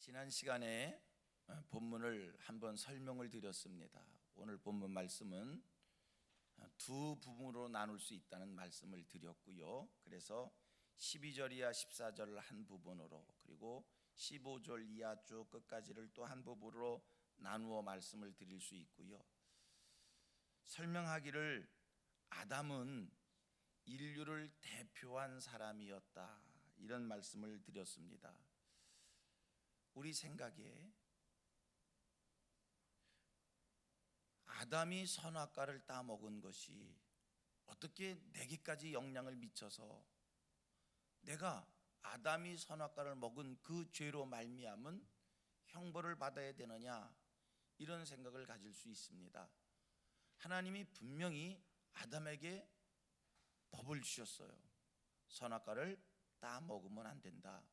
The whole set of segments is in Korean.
지난 시간에 본문을 한번 설명을 드렸습니다. 오늘 본문 말씀은 두 부분으로 나눌 수 있다는 말씀을 드렸고요. 그래서 12절 이하 14절을 한 부분으로, 그리고 15절 이하 쭉 끝까지를 또 한 부분으로 나누어 말씀을 드릴 수 있고요. 설명하기를 아담은 인류를 대표한 사람이었다, 이런 말씀을 드렸습니다. 우리 생각에 아담이 선악과를 따먹은 것이 어떻게 내게까지 영향을 미쳐서 내가 아담이 선악과를 먹은 그 죄로 말미암은 형벌을 받아야 되느냐, 이런 생각을 가질 수 있습니다. 하나님이 분명히 아담에게 법을 주셨어요. 선악과를 따먹으면 안 된다.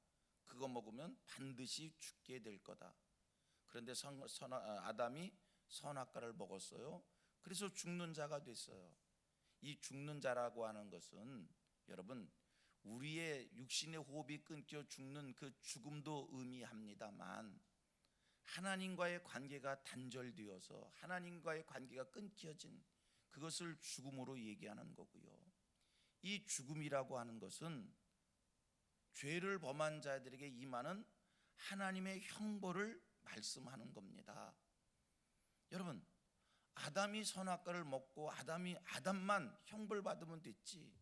그거 먹으면 반드시 죽게 될 거다. 그런데 아담이 선악과를 먹었어요. 그래서 죽는 자가 됐어요. 이 죽는 자라고 하는 것은 여러분, 우리의 육신의 호흡이 끊겨 죽는 그 죽음도 의미합니다만, 하나님과의 관계가 단절되어서 하나님과의 관계가 끊겨진 그것을 죽음으로 얘기하는 거고요. 이 죽음이라고 하는 것은 죄를 범한 자들에게 임하는 하나님의 형벌을 말씀하는 겁니다. 여러분, 아담이 선악과를 먹고 아담만 형벌 받으면 됐지,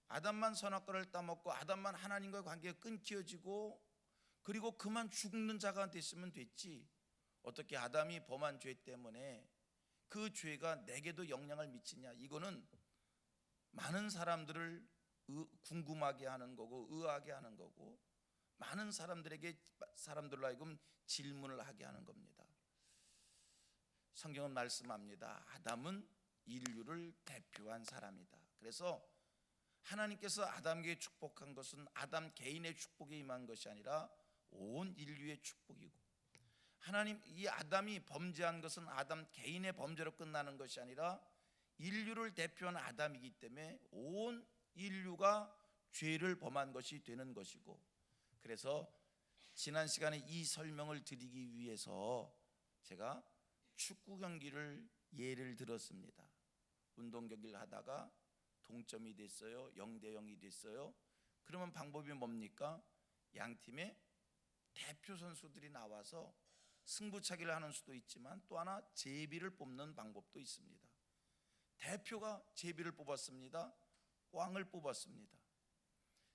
아담만 선악과를 따먹고 아담만 하나님과의 관계가 끊겨지고 그리고 그만 죽는 자가 됐으면 됐지, 어떻게 아담이 범한 죄 때문에 그 죄가 내게도 영향을 미치냐, 이거는 많은 사람들을 궁금하게 하는 거고 의아하게 하는 거고, 많은 사람들로 하여금 질문을 하게 하는 겁니다. 성경은 말씀합니다. 아담은 인류를 대표한 사람이다. 그래서 하나님께서 아담에게 축복한 것은 아담 개인의 축복에 임한 것이 아니라 온 인류의 축복이고, 하나님 이 아담이 범죄한 것은 아담 개인의 범죄로 끝나는 것이 아니라 인류를 대표하는 아담이기 때문에 온 인류가 죄를 범한 것이 되는 것이고, 그래서 지난 시간에 이 설명을 드리기 위해서 제가 축구 경기를 예를 들었습니다. 운동 경기를 하다가 동점이 됐어요. 0대0이 됐어요. 그러면 방법이 뭡니까? 양 팀의 대표 선수들이 나와서 승부차기를 하는 수도 있지만 또 하나 제비를 뽑는 방법도 있습니다. 대표가 제비를 뽑았습니다. 꽝을 뽑았습니다.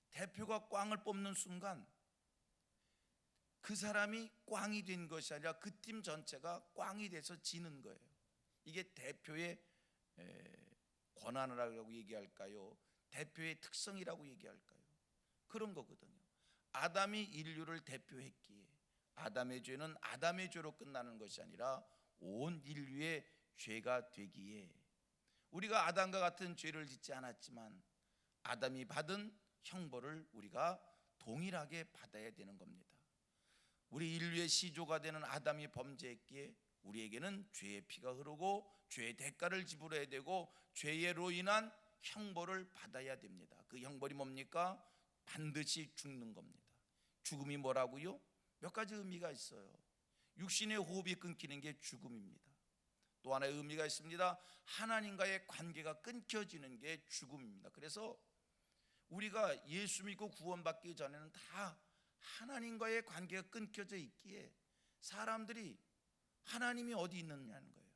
대표가 꽝을 뽑는 순간 그 사람이 꽝이 된 것이 아니라 그 팀 전체가 꽝이 돼서 지는 거예요. 이게 대표의 권한이라고 얘기할까요? 대표의 특성이라고 얘기할까요? 그런 거거든요. 아담이 인류를 대표했기에 아담의 죄는 아담의 죄로 끝나는 것이 아니라 온 인류의 죄가 되기에 우리가 아담과 같은 죄를 짓지 않았지만 아담이 받은 형벌을 우리가 동일하게 받아야 되는 겁니다. 우리 인류의 시조가 되는 아담이 범죄했기에 우리에게는 죄의 피가 흐르고 죄의 대가를 지불해야 되고 죄로 인한 형벌을 받아야 됩니다. 그 형벌이 뭡니까? 반드시 죽는 겁니다. 죽음이 뭐라고요? 몇 가지 의미가 있어요. 육신의 호흡이 끊기는 게 죽음입니다. 또 하나의 의미가 있습니다. 하나님과의 관계가 끊겨지는 게 죽음입니다. 그래서 우리가 예수 믿고 구원받기 전에는 다 하나님과의 관계가 끊겨져 있기에 사람들이 하나님이 어디 있느냐는 거예요.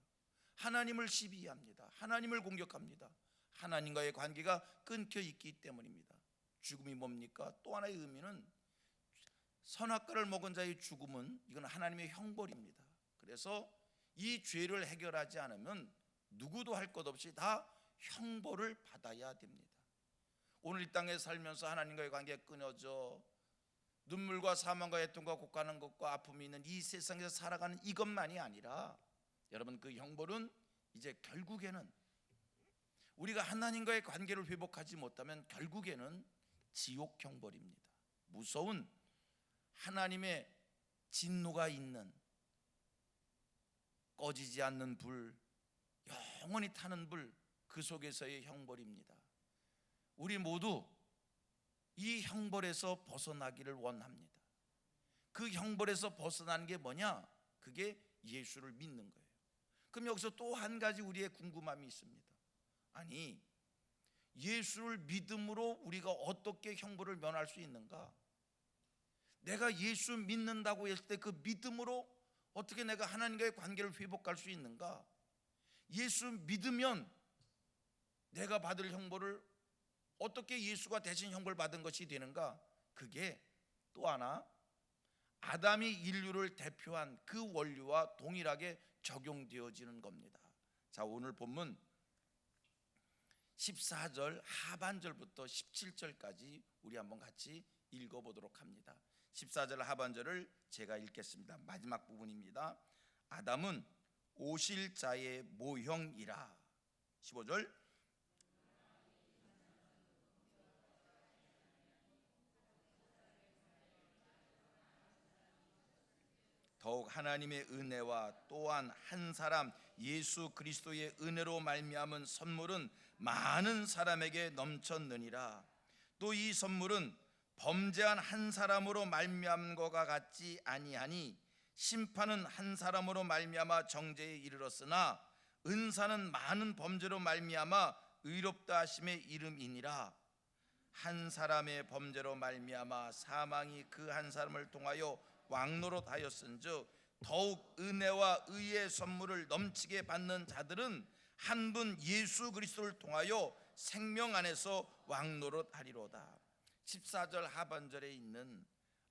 하나님을 시비합니다. 하나님을 공격합니다. 하나님과의 관계가 끊겨 있기 때문입니다. 죽음이 뭡니까? 또 하나의 의미는 선악과를 먹은 자의 죽음은 이건 하나님의 형벌입니다. 그래서 이 죄를 해결하지 않으면 누구도 할 것 없이 다 형벌을 받아야 됩니다. 오늘 이 땅에 살면서 하나님과의 관계가 끊어져 눈물과 사망과 애통과 곡하는 것과 아픔이 있는 이 세상에서 살아가는 이것만이 아니라 여러분, 그 형벌은 이제 결국에는 우리가 하나님과의 관계를 회복하지 못하면 결국에는 지옥 형벌입니다. 무서운 하나님의 진노가 있는 꺼지지 않는 불, 영원히 타는 불, 그 속에서의 형벌입니다. 우리 모두 이 형벌에서 벗어나기를 원합니다. 그 형벌에서 벗어나는 게 뭐냐? 그게 예수를 믿는 거예요. 그럼 여기서 또 한 가지 우리의 궁금함이 있습니다. 아니, 예수를 믿음으로 우리가 어떻게 형벌을 면할 수 있는가? 내가 예수 믿는다고 했을 때 그 믿음으로 어떻게 내가 하나님과의 관계를 회복할 수 있는가? 예수 믿으면 내가 받을 형벌을 어떻게 예수가 대신 형벌 받은 것이 되는가? 그게 또 하나 아담이 인류를 대표한 그 원리와 동일하게 적용되어지는 겁니다. 자, 오늘 본문 14절 하반절부터 17절까지 우리 한번 같이 읽어보도록 합니다. 14절 하반절을 제가 읽겠습니다. 마지막 부분입니다. 아담은 오실 자의 모형이라. 15절 더욱 하나님의 은혜와 또한 한 사람 예수 그리스도의 은혜로 말미암은 선물은 많은 사람에게 넘쳤느니라. 또 이 선물은 범죄한 한 사람으로 말미암은 것과 같지 아니하니 심판은 한 사람으로 말미암아 정죄에 이르렀으나 은사는 많은 범죄로 말미암아 의롭다 하심의 이름이니라. 한 사람의 범죄로 말미암아 사망이 그 한 사람을 통하여 왕노릇하였은즉 더욱 은혜와 의의 선물을 넘치게 받는 자들은 한 분 예수 그리스도를 통하여 생명 안에서 왕노릇하리로다. 14절 하반절에 있는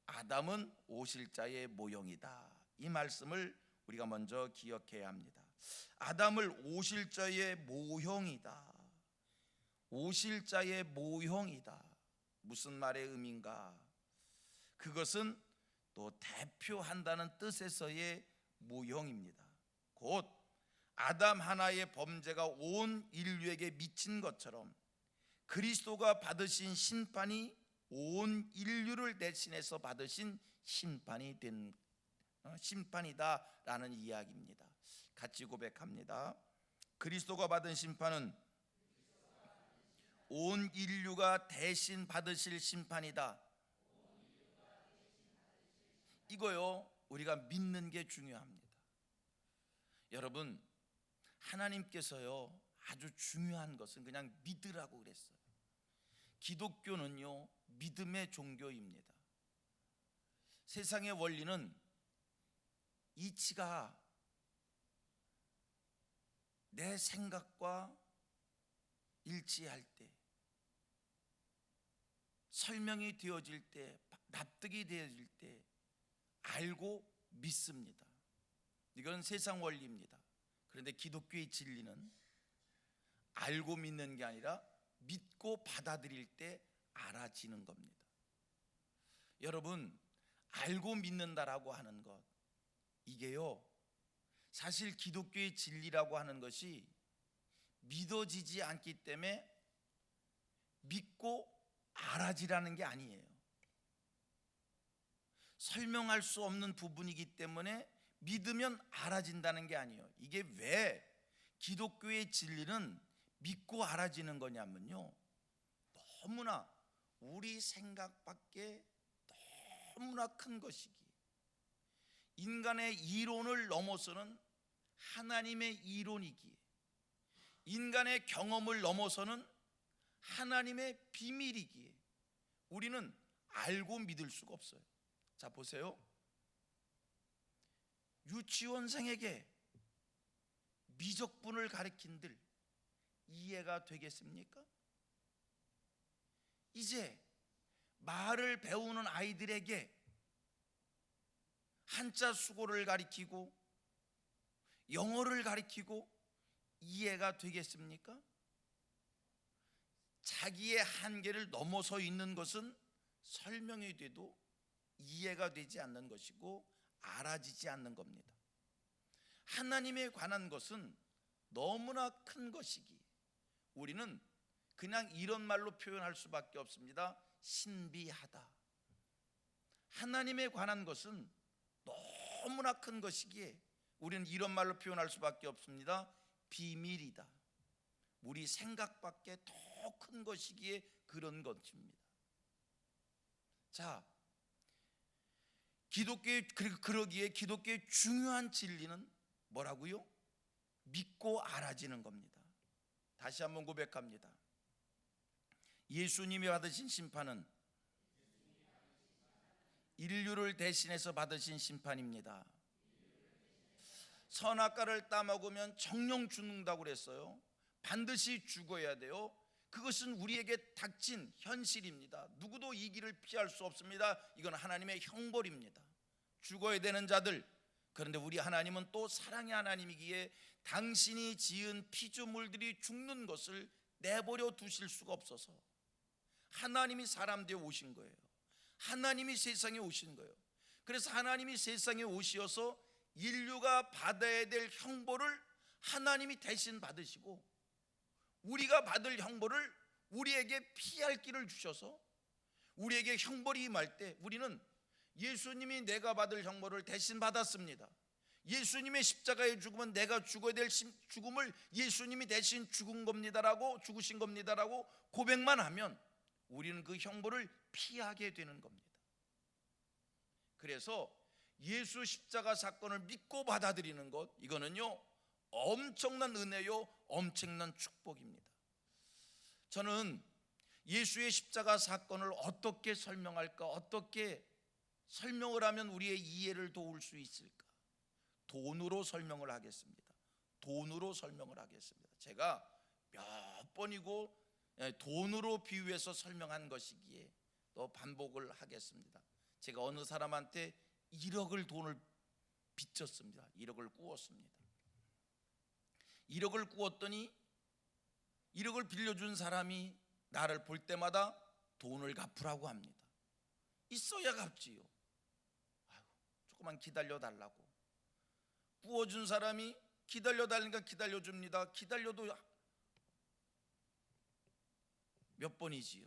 아담은 오실 자의 모형이다, 이 말씀을 우리가 먼저 기억해야 합니다. 아담을 오실 자의 모형이다, 오실 자의 모형이다. 무슨 말의 의미인가? 그것은 또 대표한다는 뜻에서의 모형입니다. 곧 아담 하나의 범죄가 온 인류에게 미친 것처럼 그리스도가 받으신 심판이 온 인류를 대신해서 받으신 심판이다라는 이야기입니다. 같이 고백합니다. 그리스도가 받은 심판은 온 인류가 대신 받으실 심판이다. 이거요, 우리가 믿는 게 중요합니다. 여러분, 하나님께서요 아주 중요한 것은 그냥 믿으라고 그랬어요. 기독교는요 믿음의 종교입니다. 세상의 원리는 이치가 내 생각과 일치할 때, 설명이 되어질 때, 납득이 되어질 때 알고 믿습니다. 이건 세상 원리입니다. 그런데 기독교의 진리는 알고 믿는 게 아니라 믿고 받아들일 때 알아지는 겁니다. 여러분, 알고 믿는다라고 하는 것, 이게요 사실 기독교의 진리라고 하는 것이 믿어지지 않기 때문에 믿고 알아지라는 게 아니에요. 설명할 수 없는 부분이기 때문에 믿으면 알아진다는 게 아니에요. 이게 왜 기독교의 진리는 믿고 알아지는 거냐면요, 너무나 우리 생각밖에 너무나 큰 것이기에, 인간의 이론을 넘어서는 하나님의 이론이기에, 인간의 경험을 넘어서는 하나님의 비밀이기에 우리는 알고 믿을 수가 없어요. 자, 보세요. 유치원생에게 미적분을 가르친들 이해가 되겠습니까? 이제 말을 배우는 아이들에게 한자 수고를 가르치고 영어를 가르치고 이해가 되겠습니까? 자기의 한계를 넘어서 있는 것은 설명이 돼도 이해가 되지 않는 것이고 알아지지 않는 겁니다. 하나님에 관한 것은 너무나 큰 것이기에 우리는 그냥 이런 말로 표현할 수밖에 없습니다. 신비하다. 하나님에 관한 것은 너무나 큰 것이기에 우리는 이런 말로 표현할 수밖에 없습니다. 비밀이다. 우리 생각밖에 더 큰 것이기에 그런 것입니다. 자, 그러기에 기독교의 중요한 진리는 뭐라고요? 믿고 알아지는 겁니다. 다시 한번 고백합니다. 예수님이 받으신 심판은 인류를 대신해서 받으신 심판입니다. 선악과를 따먹으면 정령 죽는다고 그랬어요. 반드시 죽어야 돼요. 그것은 우리에게 닥친 현실입니다. 누구도 이 길을 피할 수 없습니다. 이건 하나님의 형벌입니다. 죽어야 되는 자들, 그런데 우리 하나님은 또 사랑의 하나님이기에 당신이 지은 피조물들이 죽는 것을 내버려 두실 수가 없어서 하나님이 사람 되어 오신 거예요. 하나님이 세상에 오신 거예요. 그래서 하나님이 세상에 오셔서 인류가 받아야 될 형벌을 하나님이 대신 받으시고 우리가 받을 형벌을 우리에게 피할 길을 주셔서 우리에게 형벌이 임할 때 우리는 예수님이 내가 받을 형벌을 대신 받았습니다. 예수님의 십자가의 죽음은 내가 죽어야 될 죽음을 예수님이 대신 죽으신 겁니다라고 고백만 하면 우리는 그 형벌을 피하게 되는 겁니다. 그래서 예수 십자가 사건을 믿고 받아들이는 것, 이거는요 엄청난 은혜요 엄청난 축복입니다. 저는 예수의 십자가 사건을 어떻게 설명할까, 어떻게 설명을 하면 우리의 이해를 도울 수 있을까? 돈으로 설명을 하겠습니다. 돈으로 설명을 하겠습니다. 제가 몇 번이고 돈으로 비유해서 설명한 것이기에 또 반복을 하겠습니다. 제가 어느 사람한테 1억을 돈을 빚졌습니다. 1억을 꾸었습니다. 1억을 꾸었더니 1억을 빌려준 사람이 나를 볼 때마다 돈을 갚으라고 합니다. 있어야 갚지요. 조금만 기다려달라고. 꾸어준 사람이 기다려달라니까 기다려줍니다. 기다려도 몇 번이지요.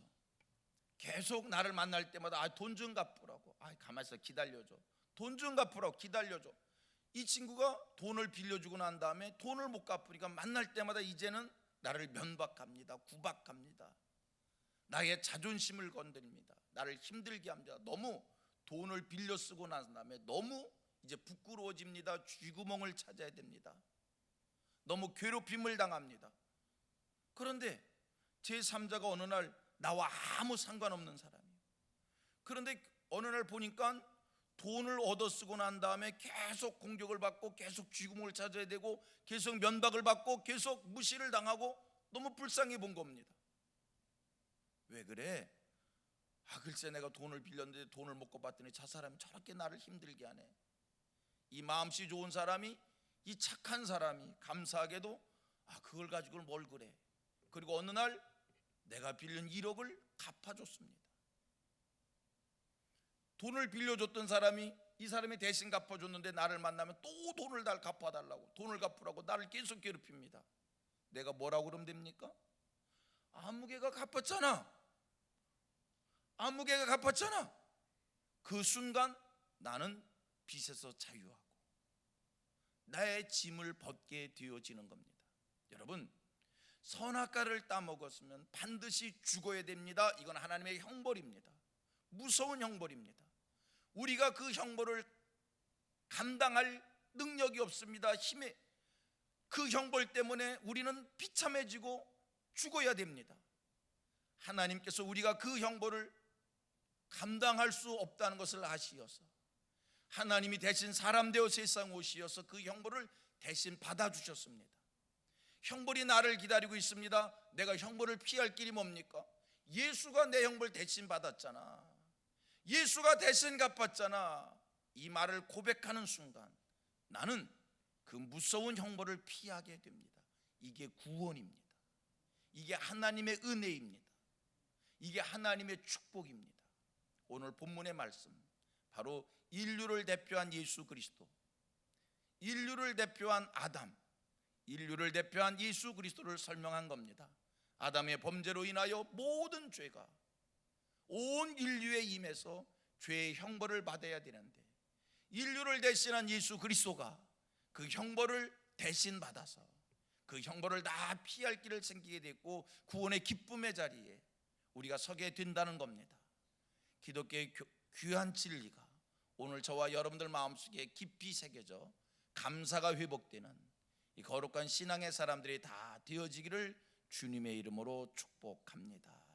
계속 나를 만날 때마다 돈 좀 갚으라고. 가만히 있어, 기다려줘. 돈 좀 갚으라고, 기다려줘. 이 친구가 돈을 빌려주고 난 다음에 돈을 못 갚으니까 만날 때마다 이제는 나를 면박합니다. 구박합니다. 나의 자존심을 건드립니다. 나를 힘들게 합니다. 너무 돈을 빌려 쓰고 난 다음에 너무 이제 부끄러워집니다. 쥐구멍을 찾아야 됩니다. 너무 괴롭힘을 당합니다. 그런데 제3자가 어느 날 나와 아무 상관없는 사람이에요. 그런데 어느 날 보니까 돈을 얻어 쓰고 난 다음에 계속 공격을 받고 계속 쥐구멍을 찾아야 되고 계속 면박을 받고 계속 무시를 당하고 너무 불쌍해 본 겁니다. 왜 그래? 글쎄 내가 돈을 빌렸는데 돈을 못 갚았더니 저 사람이 저렇게 나를 힘들게 하네. 이 마음씨 좋은 사람이, 이 착한 사람이 감사하게도 그걸 가지고 뭘 그래. 그리고 어느 날 내가 빌린 1억을 갚아줬습니다. 돈을 빌려줬던 사람이 이 사람이 대신 갚아줬는데 나를 만나면 또 돈을 갚아달라고, 돈을 갚으라고 나를 계속 괴롭힙니다. 내가 뭐라고 그러면 됩니까? 아무개가 갚았잖아. 아무개가 갚았잖아. 그 순간 나는 빚에서 자유하고 나의 짐을 벗게 되어지는 겁니다. 여러분, 선악과를 따먹었으면 반드시 죽어야 됩니다. 이건 하나님의 형벌입니다. 무서운 형벌입니다. 우리가 그 형벌을 감당할 능력이 없습니다. 그 형벌 때문에 우리는 비참해지고 죽어야 됩니다. 하나님께서 우리가 그 형벌을 감당할 수 없다는 것을 아시어서 하나님이 대신 사람 되어 세상 오시어서 그 형벌을 대신 받아주셨습니다. 형벌이 나를 기다리고 있습니다. 내가 형벌을 피할 길이 뭡니까? 예수가 내 형벌 대신 받았잖아. 예수가 대신 갚았잖아. 이 말을 고백하는 순간 나는 그 무서운 형벌을 피하게 됩니다. 이게 구원입니다. 이게 하나님의 은혜입니다. 이게 하나님의 축복입니다. 오늘 본문의 말씀, 바로 인류를 대표한 예수 그리스도, 인류를 대표한 아담, 인류를 대표한 예수 그리스도를 설명한 겁니다. 아담의 범죄로 인하여 모든 죄가 온 인류에 임해서 죄의 형벌을 받아야 되는데 인류를 대신한 예수 그리스도가 그 형벌을 대신 받아서 그 형벌을 다 피할 길을 생기게 됐고 구원의 기쁨의 자리에 우리가 서게 된다는 겁니다. 기독교의 귀한 진리가 오늘 저와 여러분들 마음속에 깊이 새겨져 감사가 회복되는 이 거룩한 신앙의 사람들이 다 되어지기를 주님의 이름으로 축복합니다.